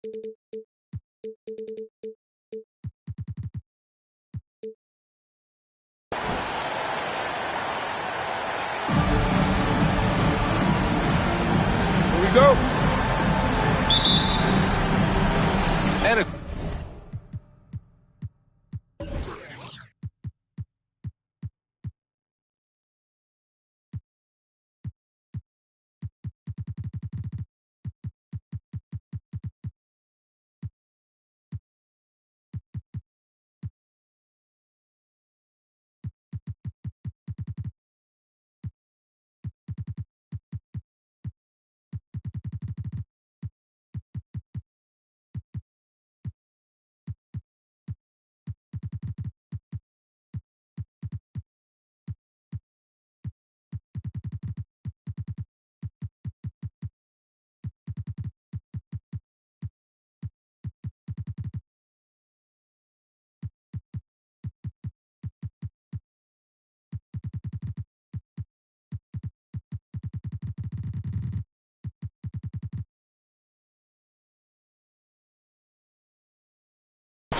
Here we go. And a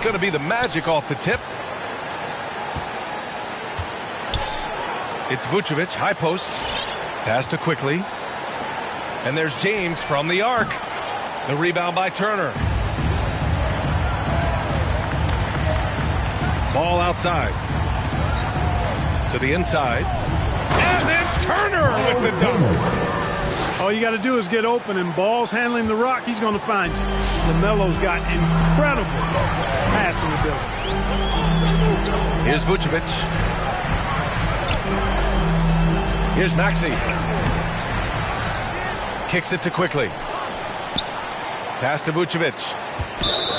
it's going to be the Magic off the tip. It's Vucevic, high post. Pass to quickly. And there's James from the arc. The rebound by Turner. Ball outside. To the inside. And then Turner with the dunk. All you got to do is get open, and Ball's handling the rock. He's going to find you. LaMelo's got incredible passing ability. Here's Vucevic. Here's Maxey. Kicks it to quickly. Pass to Vucevic.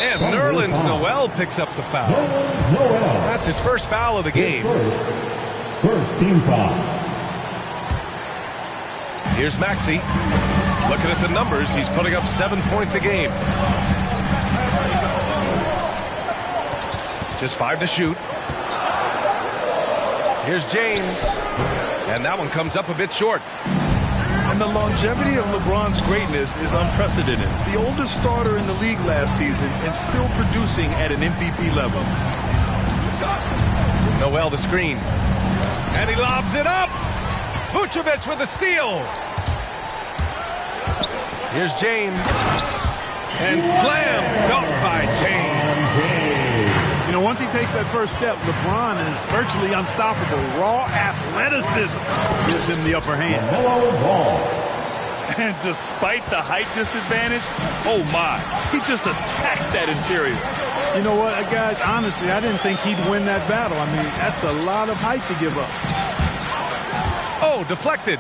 And Nerlens Noel picks up the foul. That's his first foul of the game. First team foul. Here's Maxey. Looking at the numbers, he's putting up 7 points a game. Just 5 to shoot. Here's James. And that one comes up a bit short. And the longevity of LeBron's greatness is unprecedented. The oldest starter in the league last season and still producing at an MVP level. Noel the screen. And he lobs it up. Vucevic with a steal. Here's James. And slam dunk by James. You know, once he takes that first step, LeBron is virtually unstoppable. Raw athleticism gives him the upper hand. And despite the height disadvantage, oh my, he just attacks that interior. You know what, guys, honestly, I didn't think he'd win that battle. I mean, that's a lot of height to give up. Oh, deflected.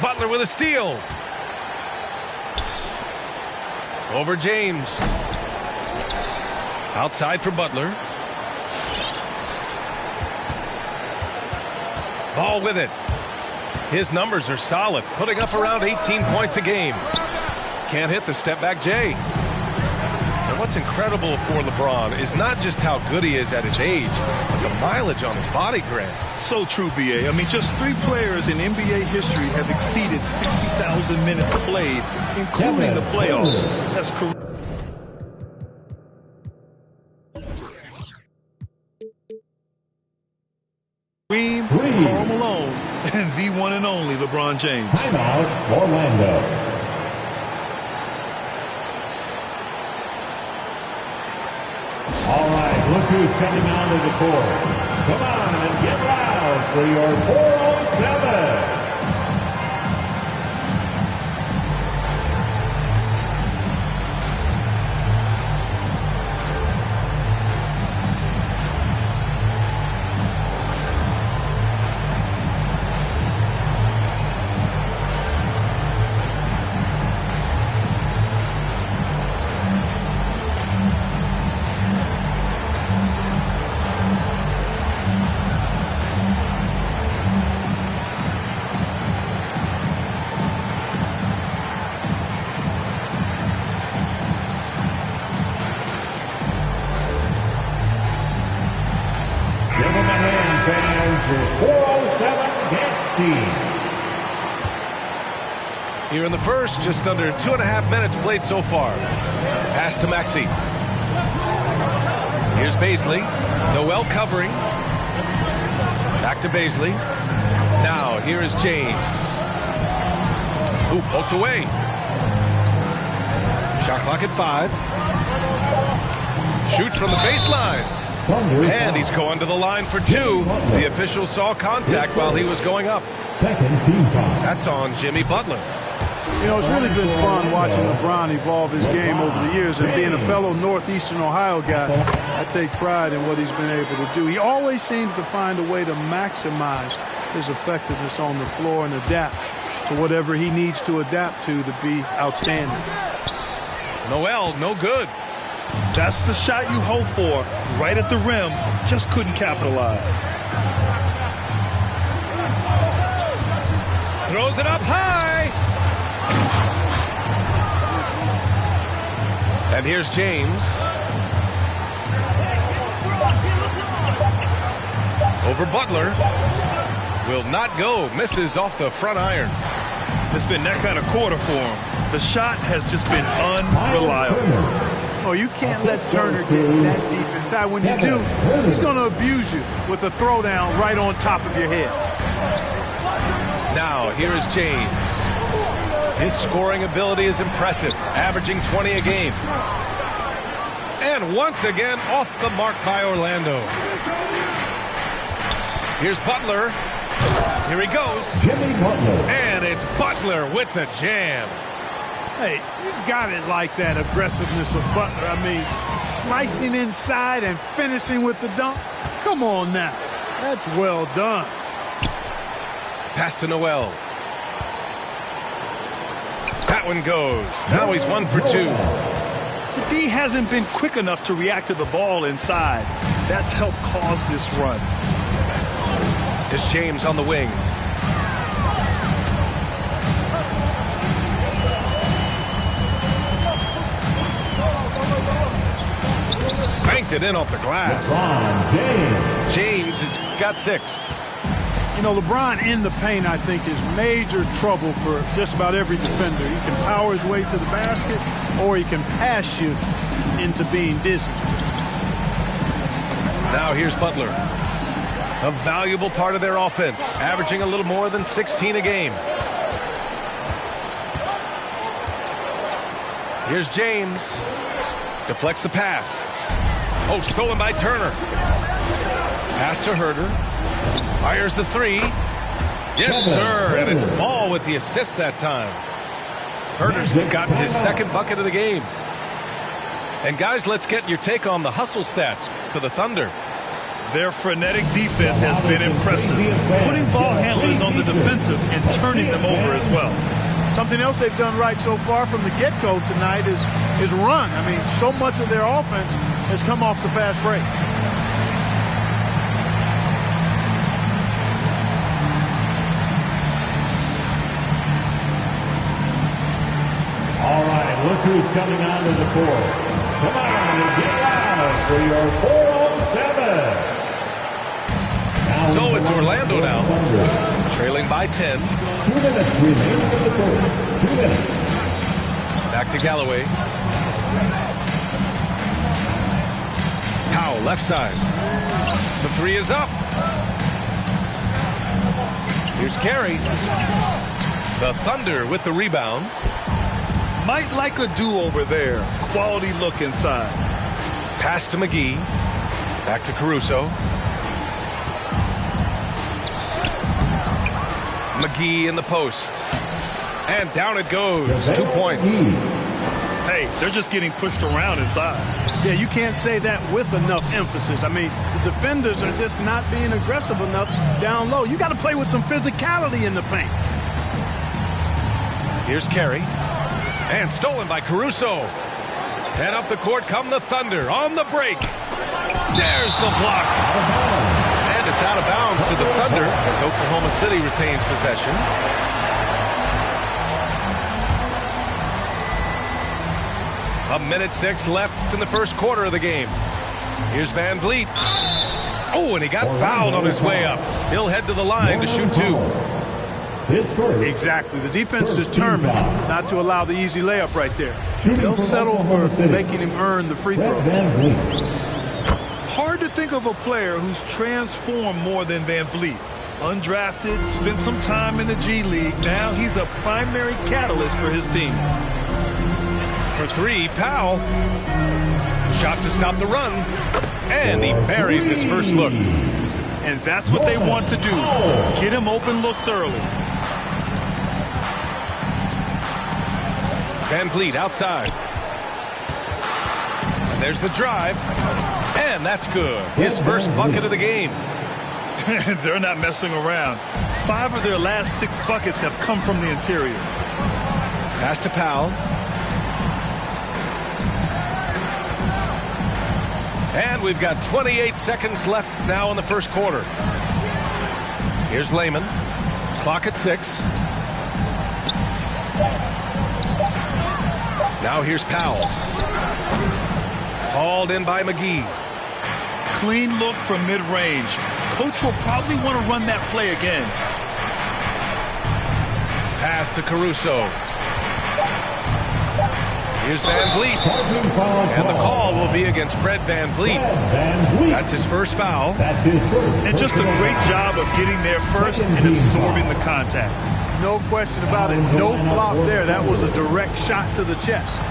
Butler with a steal. Over James. Outside for Butler. Ball with it. His numbers are solid, putting up around 18 points a game. Can't hit the step-back J. And what's incredible for LeBron is not just how good he is at his age, but the mileage on his body grant. So true, B.A. I mean, just 3 players in NBA history have exceeded 60,000 minutes played, including the playoffs. That's correct. Karl Malone, and the one and only LeBron James. Timeout, Orlando. All right, look who's coming onto the court. Come on and get loud for your 407. Here in the first, just under 2.5 minutes played so far. Pass to Maxey. Here's Baisley. Noel covering. Back to Baisley. Now, here is James. Ooh, poked away. Shot clock at 5. Shoots from the baseline. And he's going to the line for 2. The official saw contact while he was going up. Second team foul. That's on Jimmy Butler. You know, it's really been fun watching LeBron evolve his game over the years, and being a fellow Northeastern Ohio guy, I take pride in what he's been able to do. He always seems to find a way to maximize his effectiveness on the floor and adapt to whatever he needs to adapt to be outstanding. Noel, no good. That's the shot you hope for. Right at the rim, just couldn't capitalize. Throws it up high. And here's James. Over Butler. Will not go. Misses off the front iron. It's been that kind of quarter for him. The shot has just been unreliable. Oh, you can't let Turner get that deep inside. When you do, he's going to abuse you with a throwdown right on top of your head. Now, here is James. His scoring ability is impressive, averaging 20 a game. And once again, off the mark by Orlando. Here's Butler. Here he goes. Jimmy Butler. And it's Butler with the jam. Hey, you've got it like that aggressiveness of Butler. I mean, slicing inside and finishing with the dunk. Come on now. That's well done. Pass to Noel. That one goes. Now he's 1 for 2. The D hasn't been quick enough to react to the ball inside. That's helped cause this run. It's James on the wing. Banked it in off the glass. James has got 6. You know, LeBron in the paint, I think, is major trouble for just about every defender. He can power his way to the basket, or he can pass you into being dizzy. Now here's Butler. A valuable part of their offense, averaging a little more than 16 a game. Here's James. Deflects the pass. Oh, stolen by Turner. Pass to Herter. Fires the 3. Yes, sir. And it's Ball with the assist that time. Herter's gotten his 2nd bucket of the game. And guys, let's get your take on the hustle stats for the Thunder. Their frenetic defense has been impressive, putting ball handlers on the defensive and turning them over as well. Something else they've done right so far from the get-go tonight is run. I mean, so much of their offense has come off the fast break. All right, look who's coming onto the court. Come on and get loud for your 4-on-7. So it's Orlando now, trailing by 10. 2 minutes remaining in the first. 2 minutes. Back to Galloway. Powell, left side. The 3 is up. Here's Carey. The Thunder with the rebound. Might like a do-over there. Quality look inside. Pass to McGee. Back to Caruso. McGee in the post. And down it goes. 2 points. Hey, they're just getting pushed around inside. Yeah, you can't say that with enough emphasis. I mean, the defenders are just not being aggressive enough down low. You got to play with some physicality in the paint. Here's Carey. And stolen by Caruso. And up the court come the Thunder on the break. There's the block. And it's out of bounds to the Thunder as Oklahoma City retains possession. A minute 6 left in the first quarter of the game. Here's Van Vliet. Oh, and he got fouled on his way up. He'll head to the line to shoot 2. his first. Exactly. The defense First determined team foul. not to allow the easy layup right there. Shooting They'll for settle for Oklahoma City. making him earn the free Fred throw. VanVleet. Hard to think of a player who's transformed more than Van Vliet. Undrafted, spent some time in the G League. Now he's a primary catalyst for his team. For three, Powell. Shot to stop the run. And he buries his first look. And that's what they want to do. Get him open looks early. Van Vliet outside. And there's the drive. And that's good. His first bucket of the game. They're not messing around. 5 of their last 6 buckets have come from the interior. Pass to Powell. And we've got 28 seconds left now in the first quarter. Here's Lehman. Clock at 6. Now here's Powell. Hauled in by McGee. Clean look from mid-range. Coach will probably want to run that play again. Pass to Caruso. Here's Van Vliet. And the call will be against Fred Van Vliet. That's his first foul. That's his first. And just a great job of getting there first and absorbing the contact. No question about it. No flop there. That was a direct shot to the chest.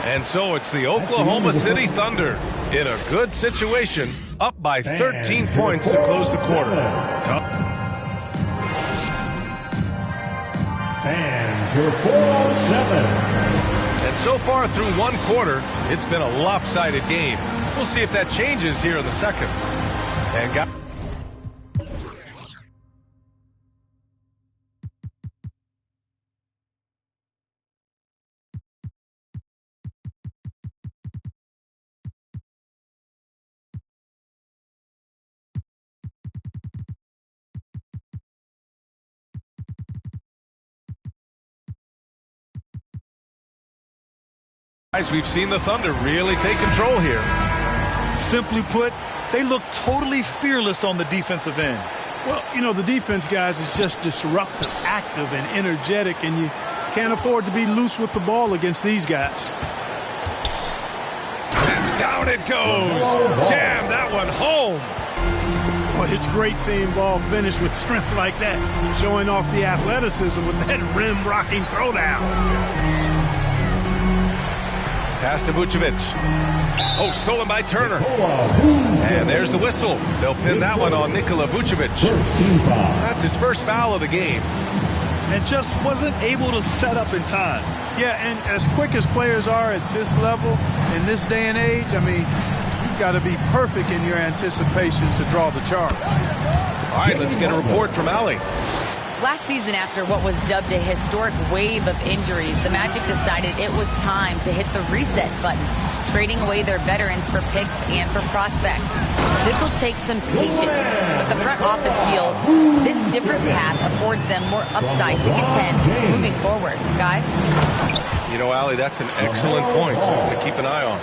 And so it's the Oklahoma City Thunder in a good situation, up by 13 points to close the quarter. And your 407. And so far through one quarter, it's been a lopsided game. We'll see if that changes here in the second. And got we've seen the Thunder really take control here. Simply put, they look totally fearless on the defensive end. Well, you know, the defense, guys, is just disruptive, active, and energetic, and you can't afford to be loose with the ball against these guys. And down it goes. Jam that one home. Well, it's great seeing ball finish with strength like that, showing off the athleticism with that rim-rocking throwdown. Pass to Vucevic. Oh, stolen by Turner. And there's the whistle. They'll pin that one on Nikola Vucevic. That's his first foul of the game. And just wasn't able to set up in time. Yeah, and as quick as players are at this level, in this day and age, I mean, you've got to be perfect in your anticipation to draw the charge. All right, let's get a report from Allie. Last season, after what was dubbed a historic wave of injuries, the Magic decided it was time to hit the reset button, trading away their veterans for picks and for prospects. This will take some patience, but the front office feels this different path affords them more upside to contend moving forward. Guys? You know, Allie, that's an excellent point, something to keep an eye on.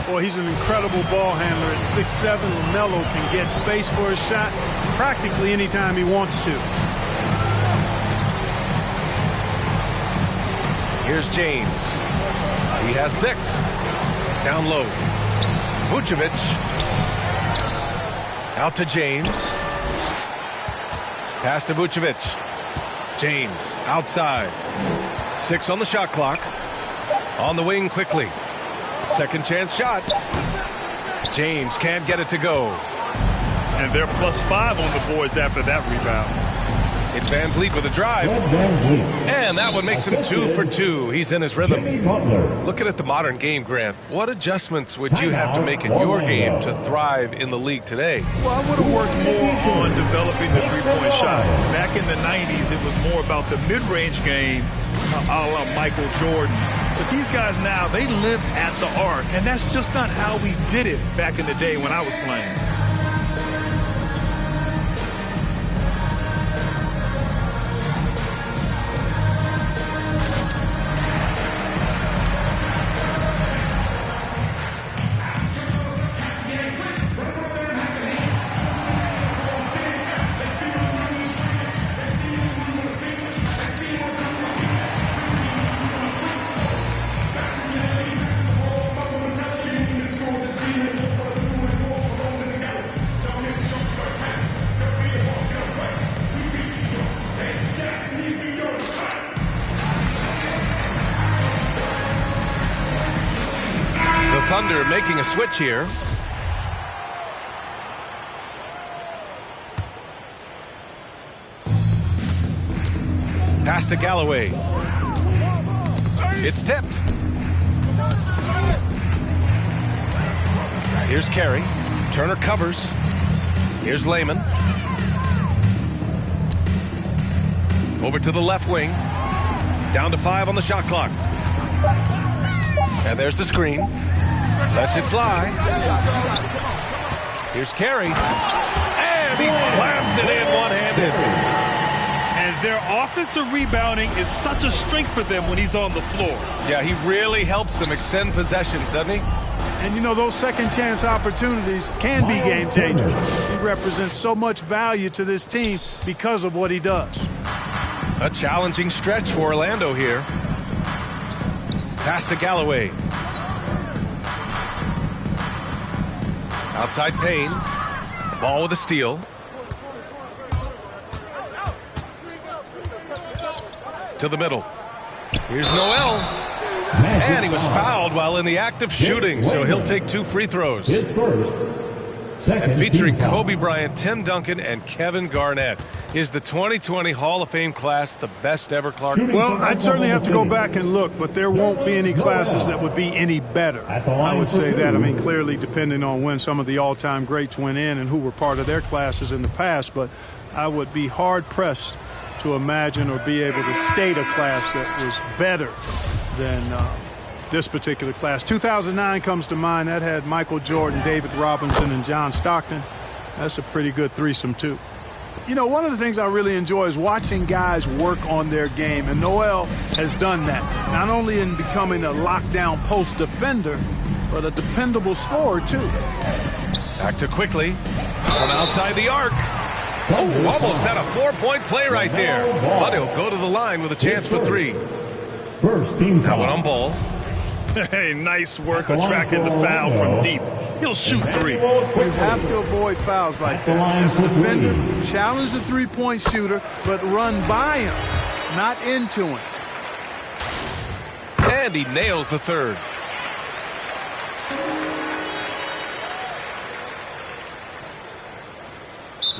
Boy, he's an incredible ball handler at 6'7". LaMelo can get space for his shot practically anytime he wants to. Here's James. He has 6. Down low. Vucevic. Out to James. Pass to Vucevic. James outside. 6 on the shot clock. On the wing quickly. Second chance shot. James can't get it to go. And they're +5 on the boards after that rebound. It's Van Vliet with a drive. And that one makes him 2 for 2. He's in his rhythm. Looking at the modern game, Grant, what adjustments would you have to make in your game to thrive in the league today? Well, I would have worked more on developing the three-point shot. Back in the 90s, it was more about the mid-range game, a la Michael Jordan. But these guys now, they live at the arc, and that's just not how we did it back in the day when I was playing. Thunder making a switch here. Pass to Galloway. It's tipped. Here's Carey. Turner covers. Here's Lehman. Over to the left wing. Down to 5 on the shot clock. And there's the screen. Lets it fly. Here's Carey. And he slams it in one-handed. And their offensive rebounding is such a strength for them when he's on the floor. Yeah, he really helps them extend possessions, doesn't he? And, you know, those second-chance opportunities can be game changers. He represents so much value to this team because of what he does. A challenging stretch for Orlando here. Pass to Galloway. Outside Payne. Ball with a steal. To the middle. Here's Noel. And he was fouled while in the act of shooting, so he'll take 2 free throws. His first. Second, and featuring team foul. Kobe Bryant, Tim Duncan, and Kevin Garnett. Is the 2020 Hall of Fame class the best ever, Clark? Well, I'd certainly have to go back and look, but there won't be any classes that would be any better. I would say that. I mean, clearly depending on when some of the all-time greats went in and who were part of their classes in the past, but I would be hard-pressed to imagine or be able to state a class that was better than this particular class. 2009 comes to mind. That had Michael Jordan, David Robinson, and John Stockton. That's a pretty good threesome, too. You know, one of the things I really enjoy is watching guys work on their game, and Noel has done that, not only in becoming a lockdown post defender, but a dependable scorer, too. Back to quickly from outside the arc. Oh, almost had a 4-point play right there. But he'll go to the line with a chance for 3. First team That foul. one on Ball. Hey, nice work attracting the foul from deep. He'll shoot 3. You have to avoid fouls like that. As a defender, challenge the three-point shooter, but run by him, not into him. And he nails the third.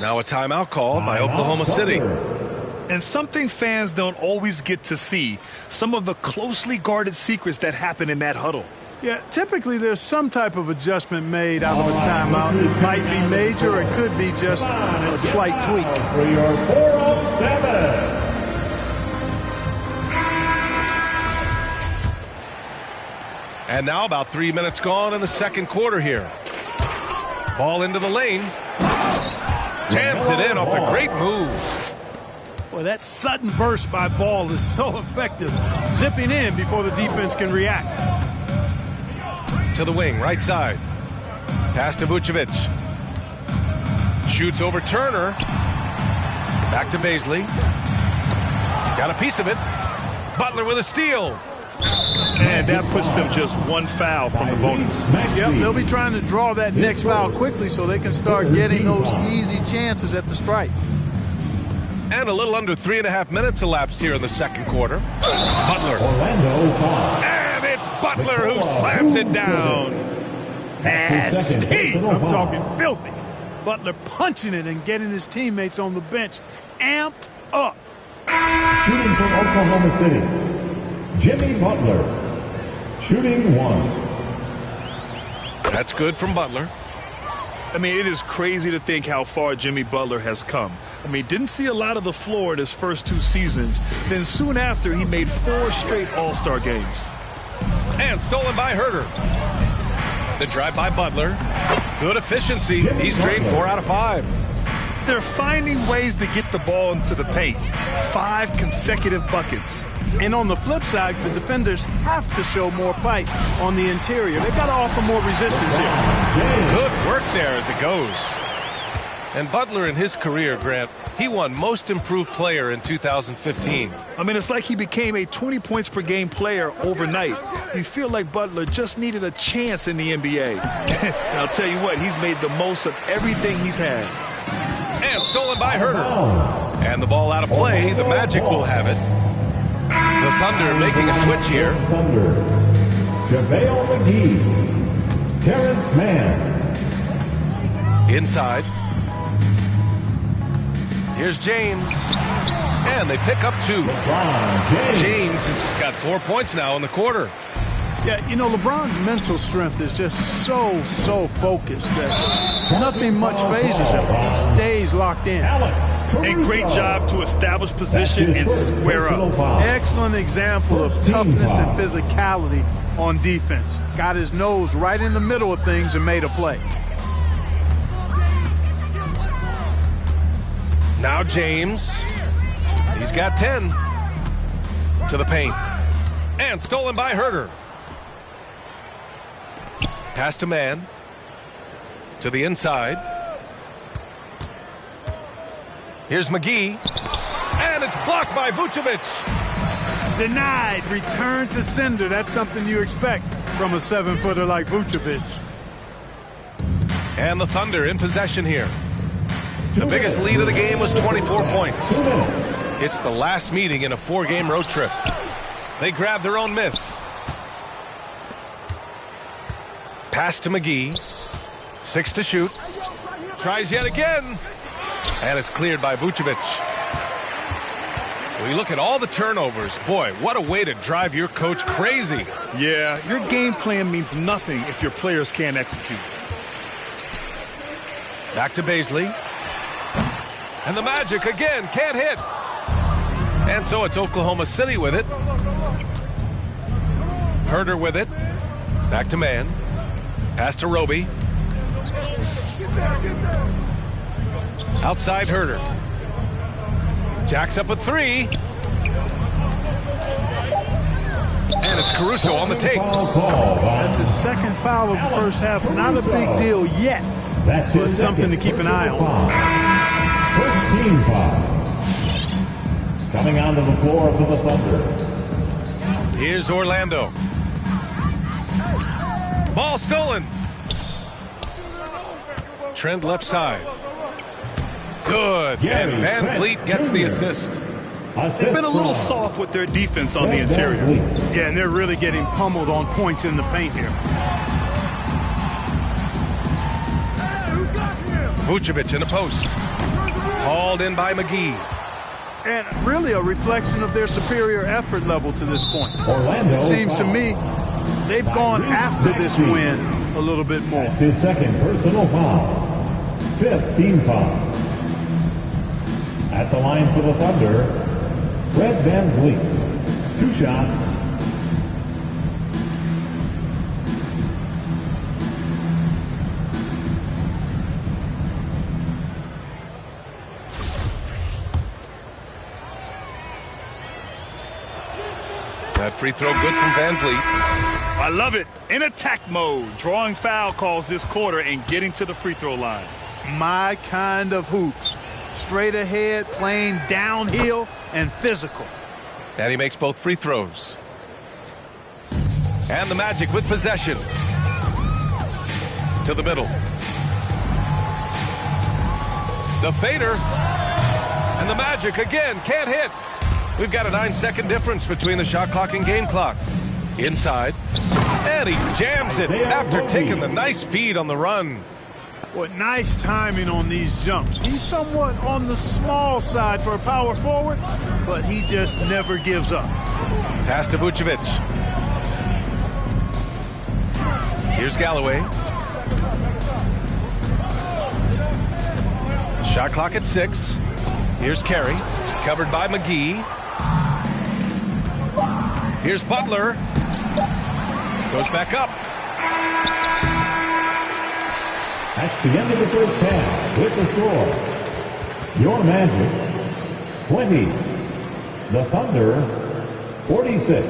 Now a timeout called by Oklahoma City. And something fans don't always get to see, some of the closely guarded secrets that happen in that huddle. Yeah, typically there's some type of adjustment made out of a timeout. It might be major, or it could be just a slight tweak. For your 407. And now about 3 minutes gone in the second quarter here. Ball into the lane. Jams it in off a great move. Boy, that sudden burst by Ball is so effective. Zipping in before the defense can react. To the wing, right side. Pass to Vucevic. Shoots over Turner. Back to Baisley. Got a piece of it. Butler with a steal. And that puts them just 1 foul from the bonus. Yep, they'll be trying to draw that next foul quickly so they can start getting those easy chances at the stripe. And a little under 3.5 minutes elapsed here in the second quarter. Butler. Orlando foul. And it's Butler who slams it down. Nasty. I'm talking filthy. Butler punching it and getting his teammates on the bench amped up. Shooting for Oklahoma City. Jimmy Butler, shooting 1. That's good from Butler. I mean, it is crazy to think how far Jimmy Butler has come. I mean, didn't see a lot of the floor in his first 2 seasons. Then soon after, he made 4 straight All-Star games. And stolen by Herter. The drive by Butler. Good efficiency. He's drained 4 out of 5. They're finding ways to get the ball into the paint. 5 consecutive buckets. And on the flip side, the defenders have to show more fight on the interior. They've got to offer more resistance here. Good work there as it goes. And Butler in his career, Grant, he won Most Improved Player in 2015. I mean, it's like he became a 20 points per game player overnight. You feel like Butler just needed a chance in the NBA. And I'll tell you what, he's made the most of everything he's had. And stolen by Herter. And the ball out of play. The Magic will have it. The Thunder making a switch here. Thunder. JaVale McGee. Terrence Mann. Inside. Here's James. And they pick up 2. James has got 4 points now in the quarter. Yeah, you know, LeBron's mental strength is just so focused that nothing much phases him. He stays locked in. And great job to establish position and square up. Excellent example of toughness and physicality on defense. Got his nose right in the middle of things and made a play. Now James. He's got 10. To the paint. And stolen by Herter. Pass to Mann. To the inside. Here's McGee. And it's blocked by Vucevic. Denied. Return to sender. That's something you expect from a 7-footer like Vucevic. And the Thunder in possession here. The biggest lead of the game was 24 points. It's the last meeting in a 4-game road trip. They grab their own miss. Pass to McGee. 6 to shoot. Tries yet again. And it's cleared by Vucevic. When you look at all the turnovers, boy, what a way to drive your coach crazy. Yeah, your game plan means nothing if your players can't execute. Back to Baisley. And the Magic again can't hit. And so it's Oklahoma City with it. Herter with it. Back to Mann. Pass to Roby. Outside Herter. Jacks up a 3. And it's Caruso on the take. That's his second foul of the first half. Not a big deal yet, but something to keep an eye on. First team foul. Coming onto the floor for the Thunder. Here's Orlando. Ball stolen. Trent left side. Good. And Van Vliet gets the assist. They've been a little soft with their defense on the interior. Yeah, and they're really getting pummeled on points in the paint here. Vucevic in the post. Hauled in by McGee. And really a reflection of their superior effort level to this point. Orlando. It seems to me they've gone after this win a little bit more. That's his second personal foul. 5th team foul. At the line for the Thunder, Fred Van Vliet. 2 shots. That free throw good from Van Vliet. I love it. In attack mode, drawing foul calls this quarter and getting to the free throw line. My kind of hoops. Straight ahead, playing downhill, and physical. And he makes both free throws. And the Magic with possession. To the middle. The fader. And the Magic again can't hit. We've got a 9-second difference between the shot clock and game clock. Inside. And he jams it after taking the nice feed on the run. What nice timing on these jumps. He's somewhat on the small side for a power forward, but he just never gives up. Pass to Vucevic. Here's Galloway. Shot clock at 6. Here's Carey. Covered by McGee. Here's Butler. Goes back up. That's the end of the first half with the score. Your Magic, 20. The Thunder, 46.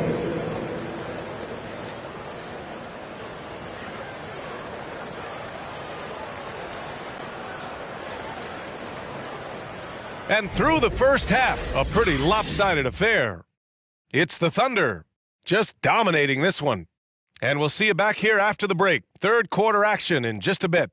And through the first half, a pretty lopsided affair. It's the Thunder, just dominating this one. And we'll see you back here after the break. Third quarter action in just a bit.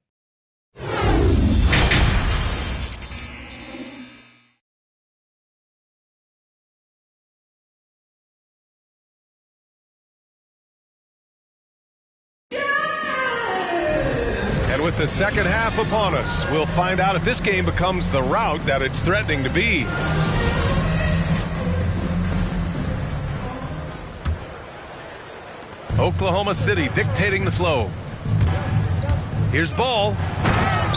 And with the second half upon us, we'll find out if this game becomes the rout that it's threatening to be. Oklahoma City dictating the flow. Here's ball.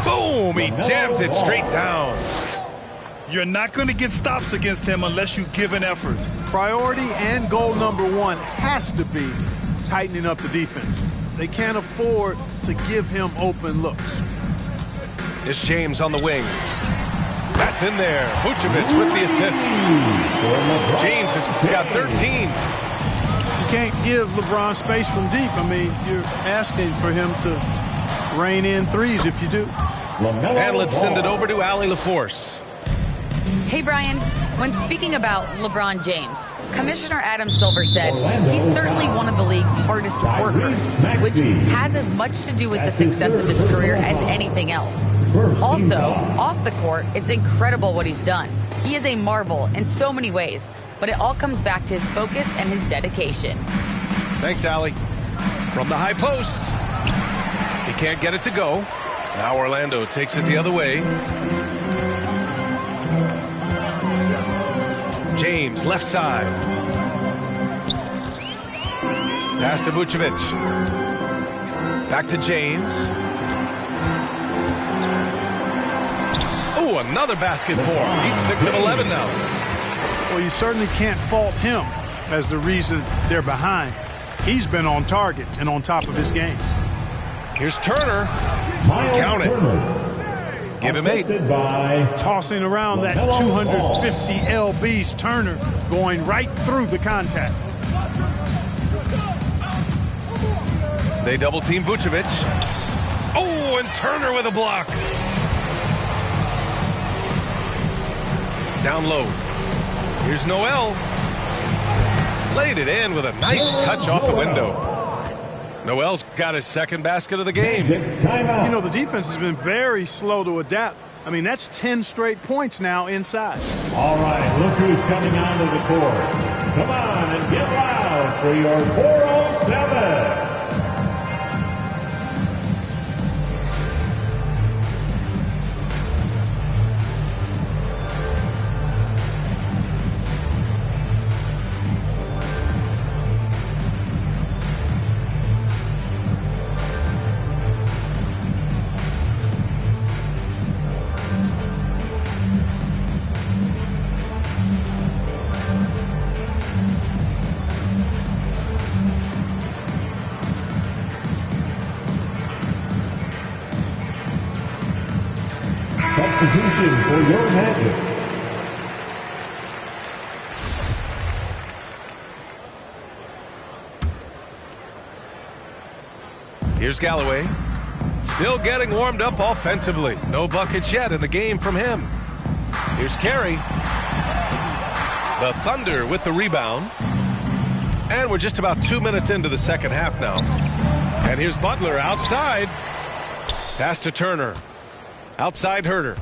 Boom! He jams it straight down. You're not going to get stops against him unless you give an effort. Priority and goal number one has to be tightening up the defense. They can't afford to give him open looks. It's James on the wing. That's in there. Vucevic with the assist. James has got 13. You can't give LeBron space from deep. I mean, you're asking for him to rein in threes if you do. And let's send it over to Allie LaForce. Hey, Brian. When speaking about LeBron James, Commissioner Adam Silver said he's certainly one of the league's hardest workers, which has as much to do with the success of his career as anything else. Also, off the court, it's incredible what he's done. He is a marvel in so many ways, but it all comes back to his focus and his dedication. Thanks, Allie. From the high post. He can't get it to go. Now Orlando takes it the other way. James, left side. Pass to Vucevic. Back to James. Oh, another basket for him. He's 6 of 11 now. Well, you certainly can't fault him as the reason they're behind. He's been on target and on top of his game. Here's Turner. Count it. Give him 8. Tossing around that 250 lbs, Turner going right through the contact. They double team Vucevic. Oh, and Turner with a block. Down low. Here's Noel. Laid it in with a nice touch off the window. Noel's got his second basket of the game. You know, the defense has been very slow to adapt. I mean, that's 10 straight points now inside. All right, look who's coming onto the court. Come on and get loud for your 407. Substitution for your Magic. Here's Galloway. Still getting warmed up offensively. No buckets yet in the game from him. Here's Carey. The Thunder with the rebound. And we're just about 2 minutes into the second half now. And here's Butler outside. Pass to Turner. Outside Herter.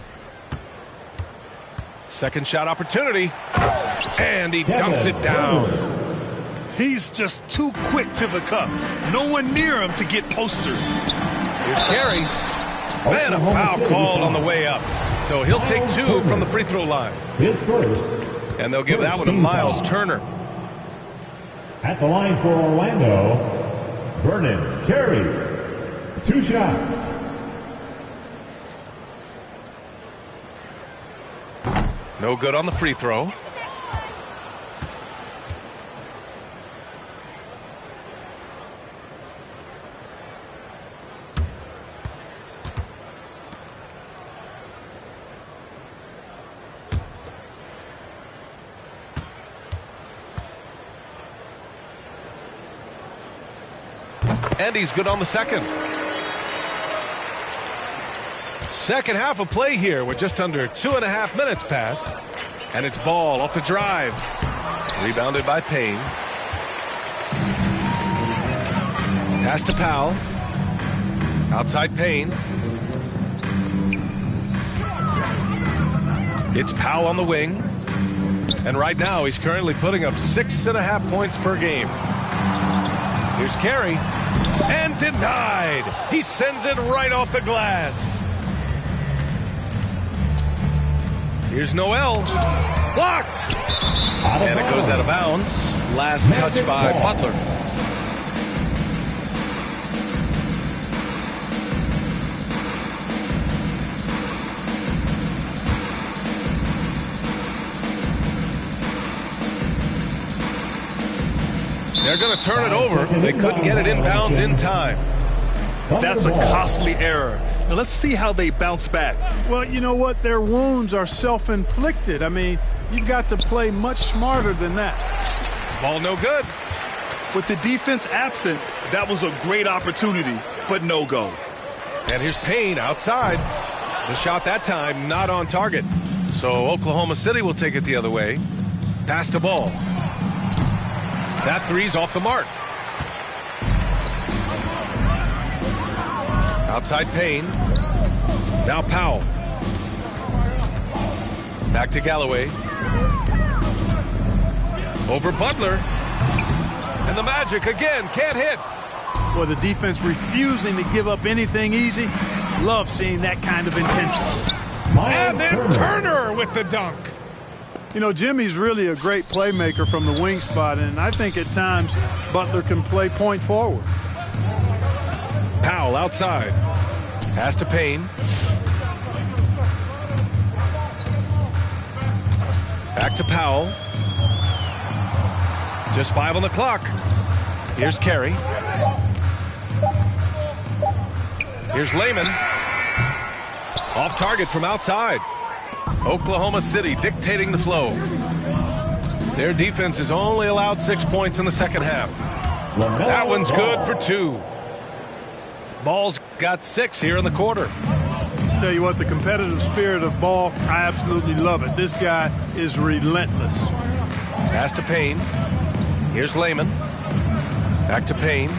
Second shot opportunity. And he dunks it down. He's just too quick to the cup. No one near him to get postered. Here's Carey. Man, a foul called on the way up. So he'll take 2 from the free throw line. His first. And they'll give that one to Miles Turner. At the line for Orlando, Vernon Carey. 2 shots. No good on the free throw. And he's good on the second. Second half of play here with just under 2.5 minutes passed. And it's Ball off the drive. Rebounded by Payne. Pass to Powell. Outside Payne. It's Powell on the wing. And right now he's currently putting up 6.5 points per game. Here's Carey. And denied. He sends it right off the glass. Here's Noel. Blocked. And it goes out of bounds. Last touch by Butler. They're going to turn it over. They couldn't get it inbounds in time. That's a costly error. Now let's see how they bounce back. Well, you know what? Their wounds are self-inflicted. I mean, you've got to play much smarter than that. Ball no good. With the defense absent, that was a great opportunity, but no go. And here's Payne outside. The shot that time not on target. So Oklahoma City will take it the other way. Pass to Ball. That three's off the mark. Outside Payne. Now Powell. Back to Galloway. Over Butler. And the Magic again can't hit. Well, the defense refusing to give up anything easy. Love seeing that kind of intensity. And then Turner with the dunk. You know, Jimmy's really a great playmaker from the wing spot, and I think at times Butler can play point forward. Powell outside. Pass to Payne. Back to Powell. Just 5 on the clock. Here's Carey. Here's Lehman. Off target from outside. Oklahoma City dictating the flow. Their defense has only allowed 6 points in the second half. That one's good for 2. Ball's got 6 here in the quarter. Tell you what, the competitive spirit of Ball, I absolutely love it. This guy is relentless. Pass to Payne. Here's Lehman. Back to Payne.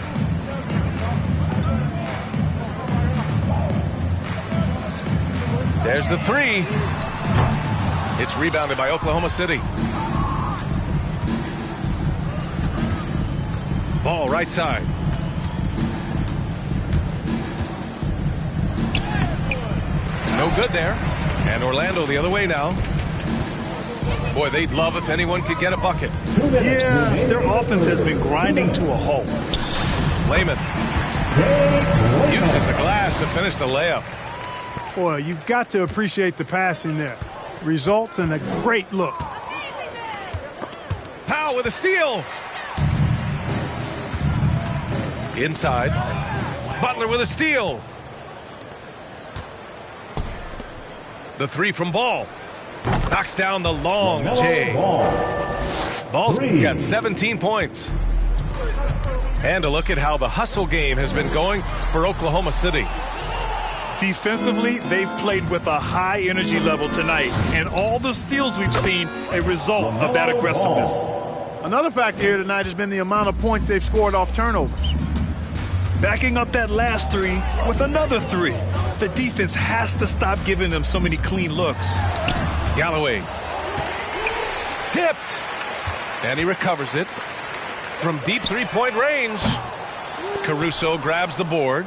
There's the 3. It's rebounded by Oklahoma City. Ball right side. No good there. And Orlando the other way now. Boy, they'd love if anyone could get a bucket. Yeah, their offense has been grinding to a halt. Lehman uses the glass to finish the layup. Boy, you've got to appreciate the passing there. Results in a great look. Powell with a steal. Inside. Butler with a steal. The 3 from Ball. Knocks down the long J. Ball's got 17 points. And a look at how the hustle game has been going for Oklahoma City. Defensively, they've played with a high energy level tonight, and all the steals we've seen a result of that aggressiveness. Another factor here tonight has been the amount of points they've scored off turnovers. Backing up that last 3 with another 3. The defense has to stop giving them so many clean looks. Galloway. Tipped. And he recovers it from deep 3-point range. Caruso grabs the board.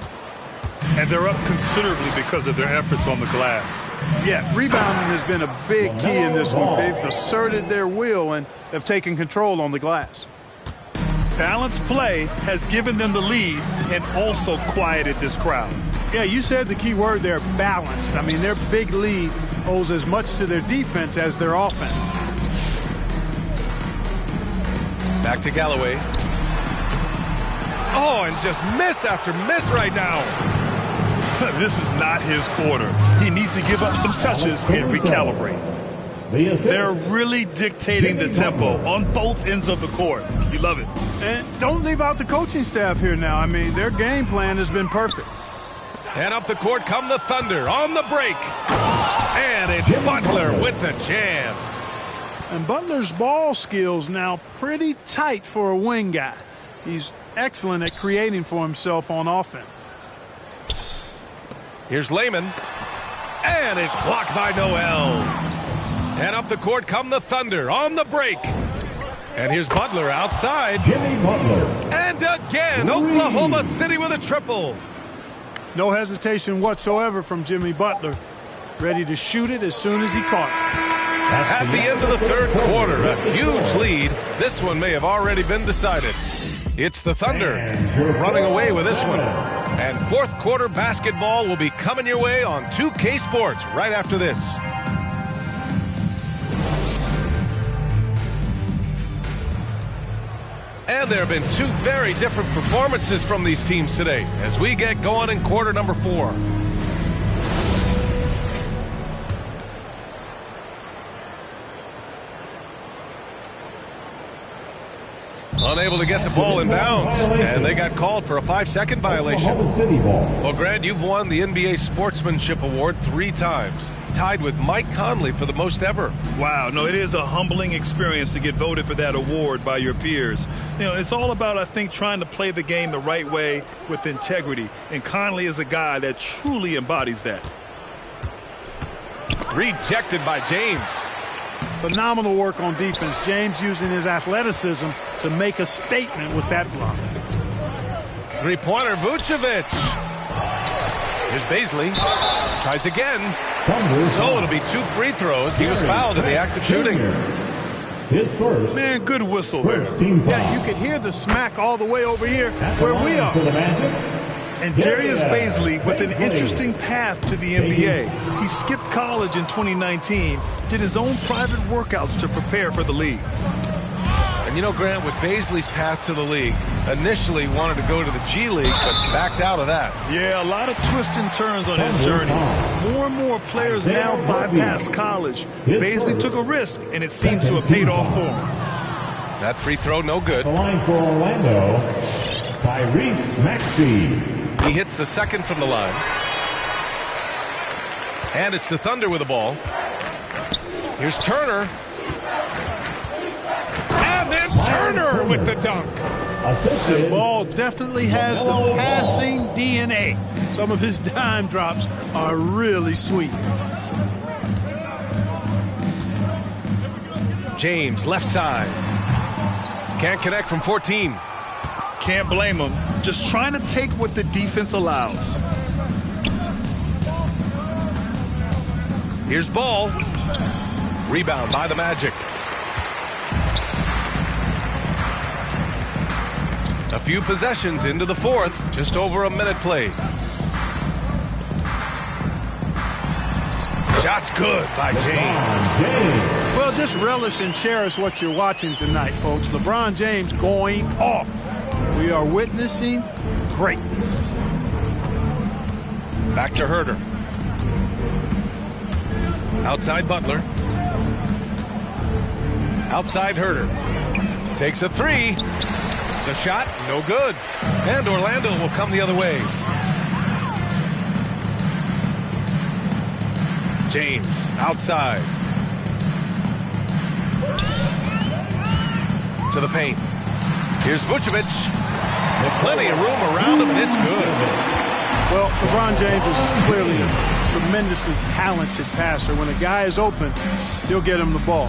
And they're up considerably because of their efforts on the glass. Yeah, rebounding has been a big key in this one. They've asserted their will and have taken control on the glass. Balanced play has given them the lead and also quieted this crowd. Yeah, you said the key word there, balanced. I mean, their big lead owes as much to their defense as their offense. Back to Galloway. Oh, and just miss after miss right now. This is not his quarter. He needs to give up some touches and recalibrate. They're really dictating the tempo on both ends of the court. You love it. And don't leave out the coaching staff here now. I mean, their game plan has been perfect. And up the court come the Thunder on the break. And it's Butler with the jam. And Butler's ball skills now pretty tight for a wing guy. He's excellent at creating for himself on offense. Here's Lehman. And it's blocked by Noel. And up the court come the Thunder on the break. And here's Butler outside. Jimmy Butler. And again, Oklahoma City with a triple. No hesitation whatsoever from Jimmy Butler. Ready to shoot it as soon as he caught it. At the end of the third quarter, a huge lead. This one may have already been decided. It's the Thunder running away with this one. And fourth quarter basketball will be coming your way on 2K Sports right after this. And there have been two very different performances from these teams today as we get going in quarter number 4. Unable to get the ball in bounds, and they got called for a 5-second violation. Well, Grant, you've won the NBA Sportsmanship Award 3 times, tied with Mike Conley for the most ever. Wow, no, it is a humbling experience to get voted for that award by your peers. You know, it's all about, I think, trying to play the game the right way with integrity, and Conley is a guy that truly embodies that. Rejected by James. Phenomenal work on defense. James using his athleticism to make a statement with that block. Three-pointer, Vucevic. Here's Baisley. Tries again. So it'll be 2 free throws. He was fouled in the act of shooting. His first. Man, good whistle there. Yeah, you could hear the smack all the way over here where we are. And Darius Baisley with an interesting path to the NBA. He skipped college in 2019, did his own private workouts to prepare for the league. And you know, Grant, with Baisley's path to the league, initially wanted to go to the G League, but backed out of that. Yeah, a lot of twists and turns on his journey. More and more players now bypass college. Baisley took a risk, and it seems to have paid off for him. That free throw, no good. The line for Orlando, Tyrese Maxey. He hits the second from the line. And it's the Thunder with the ball. Here's Turner. And then Turner with the dunk. The ball definitely has the passing DNA. Some of his dime drops are really sweet. James, left side. Can't connect from 14. Can't blame him. Just trying to take what the defense allows. Here's Ball. Rebound by the Magic. A few possessions into the fourth. Just over a minute played. Shot's good by James. Well, just relish and cherish what you're watching tonight, folks. LeBron James going off. We are witnessing greatness. Back to Herter. Outside Butler. Outside Herter. Takes a 3. The shot, no good. And Orlando will come the other way. James, outside. To the paint. Here's Vucevic. With plenty of room around him, and it's good. Well, LeBron James is clearly a tremendously talented passer. When a guy is open, he'll get him the ball.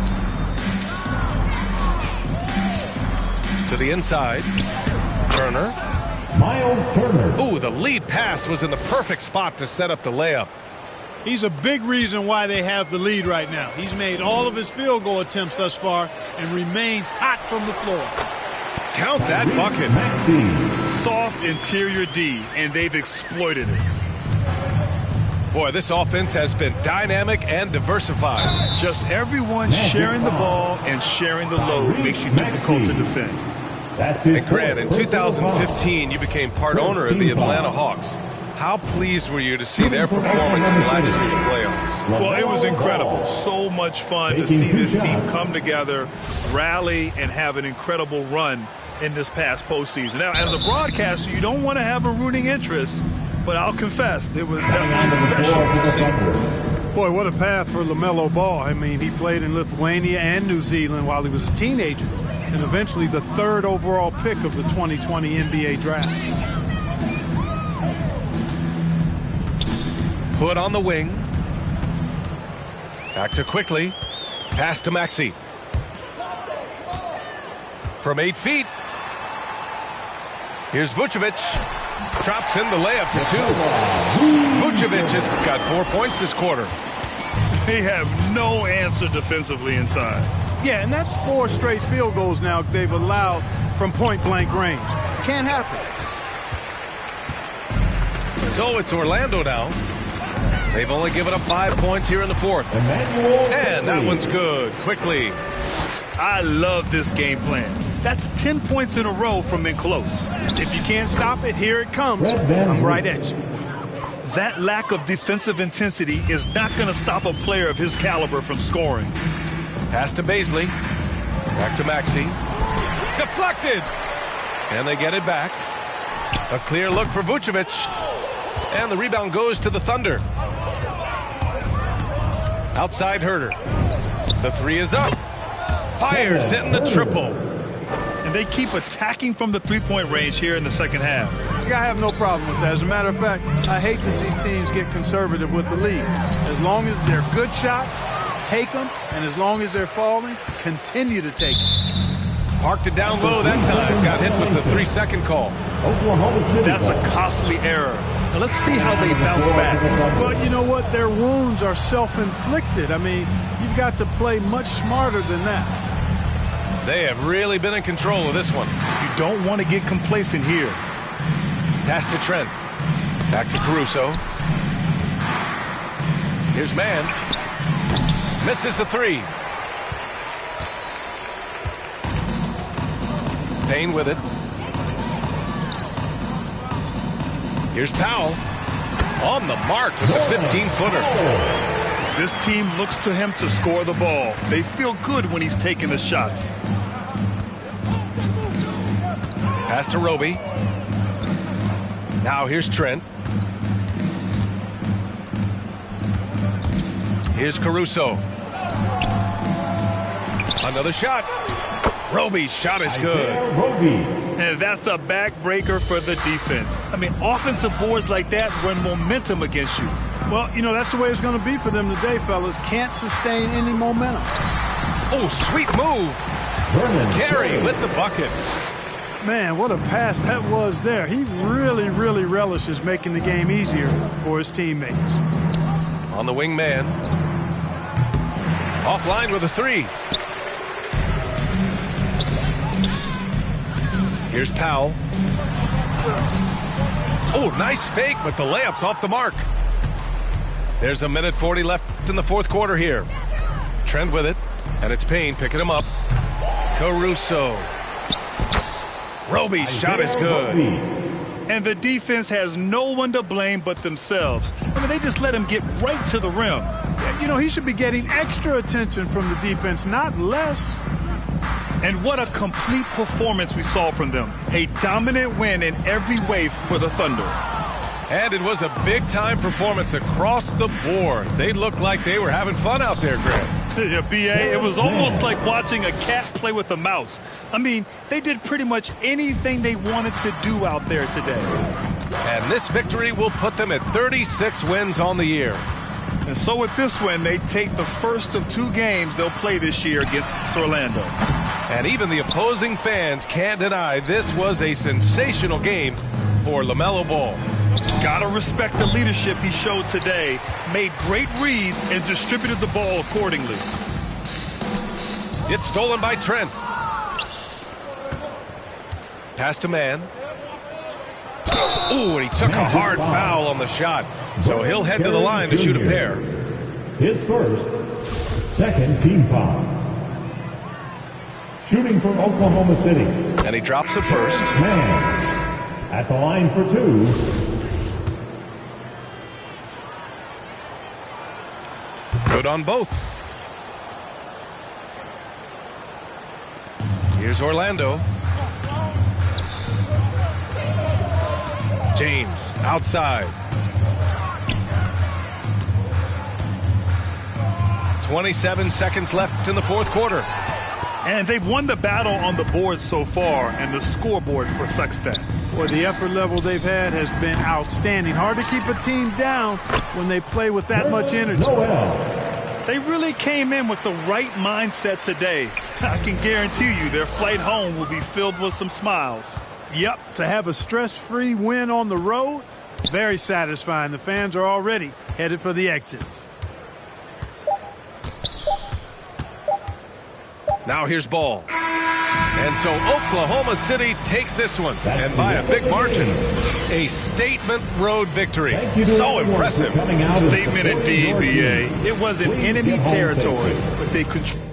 To the inside. Turner. Miles Turner. Ooh, the lead pass was in the perfect spot to set up the layup. He's a big reason why they have the lead right now. He's made all of his field goal attempts thus far and remains hot from the floor. Count that bucket. Soft interior D, and they've exploited it. Boy, this offense has been dynamic and diversified. Just everyone sharing the ball and sharing the load makes you difficult to defend. And Grant, in 2015, you became part owner of the Atlanta Hawks. How pleased were you to see their performance in last year's playoffs? Well, it was incredible. So much fun to see this team come together, rally, and have an incredible run in this past postseason. Now, as a broadcaster, you don't want to have a rooting interest, but I'll confess, it was definitely special to see. Boy, what a path for LaMelo Ball. I mean, he played in Lithuania and New Zealand while he was a teenager, and eventually the 3rd overall pick of the 2020 NBA draft. Hood on the wing. Back to Quickly. Pass to Maxey. From 8 feet. Here's Vucevic. Drops in the layup to 2. Vucevic has got 4 points this quarter. They have no answer defensively inside. Yeah, and that's 4 straight field goals now they've allowed from point-blank range. Can't happen. So it's Orlando now. They've only given up 5 points here in the 4th. And that one's good. Quickly. I love this game plan. That's 10 points in a row from in close. If you can't stop it, here it comes. I'm right at you. That lack of defensive intensity is not going to stop a player of his caliber from scoring. Pass to Baisley. Back to Maxey. Deflected. And they get it back. A clear look for Vucevic. And the rebound goes to the Thunder. Outside Herter. The 3 is up. Fires hitting the triple. And they keep attacking from the three-point range here in the second half. Yeah, I have no problem with that. As a matter of fact, I hate to see teams get conservative with the lead. As long as they're good shots, take them. And as long as they're falling, continue to take them. Parked it down low that time. Got hit with the 3-second call. That's a costly error. Now let's see how they bounce back. Well, you know what? Their wounds are self-inflicted. I mean, you've got to play much smarter than that. They have really been in control of this one. You don't want to get complacent here. Pass to Trent. Back to Caruso. Here's Mann. Misses the 3. Payne with it. Here's Powell. On the mark with the 15-footer. This team looks to him to score the ball. They feel good when he's taking the shots. Pass to Roby. Now here's Trent. Here's Caruso. Another shot. Roby's shot is good. And that's a backbreaker for the defense. I mean, offensive boards like that run momentum against you. Well, you know, that's the way it's going to be for them today, fellas. Can't sustain any momentum. Oh, sweet move. Carey with the bucket. Man, what a pass that was there. He really, really relishes making the game easier for his teammates. On the wing man. Offline with a 3. Here's Powell. Oh, nice fake, but the layup's off the mark. There's 1:40 left in the 4th quarter here. Trent with it, and it's Payne picking him up. Caruso. Roby's shot is good. And the defense has no one to blame but themselves. I mean, they just let him get right to the rim. You know, he should be getting extra attention from the defense, not less. And what a complete performance we saw from them. A dominant win in every way for the Thunder. And it was a big-time performance across the board. They looked like they were having fun out there, Grant. Yeah, B.A., it was almost like watching a cat play with a mouse. I mean, they did pretty much anything they wanted to do out there today. And this victory will put them at 36 wins on the year. And so with this win, they take the first of 2 games they'll play this year against Orlando. And even the opposing fans can't deny this was a sensational game for LaMelo Ball. Gotta respect the leadership he showed today. Made great reads and distributed the ball accordingly. It's stolen by Trent. Pass to Mann. Ooh, and he took a hard foul on the shot. So he'll head to the line to shoot a pair. His first, second team foul. Shooting from Oklahoma City. And he drops it first. Mann at the line for 2. Good on both. Here's Orlando. James outside. 27 seconds left in the 4th quarter. And they've won the battle on the board so far, and the scoreboard reflects that. Boy, the effort level they've had has been outstanding. Hard to keep a team down when they play with that much energy. They really came in with the right mindset today. I can guarantee you their flight home will be filled with some smiles. Yep, to have a stress-free win on the road, very satisfying. The fans are already headed for the exits. Now here's ball. And so Oklahoma City takes this one, and by a big margin. A statement road victory. So impressive. Statement indeed, BA. It was in enemy territory, but they controlled.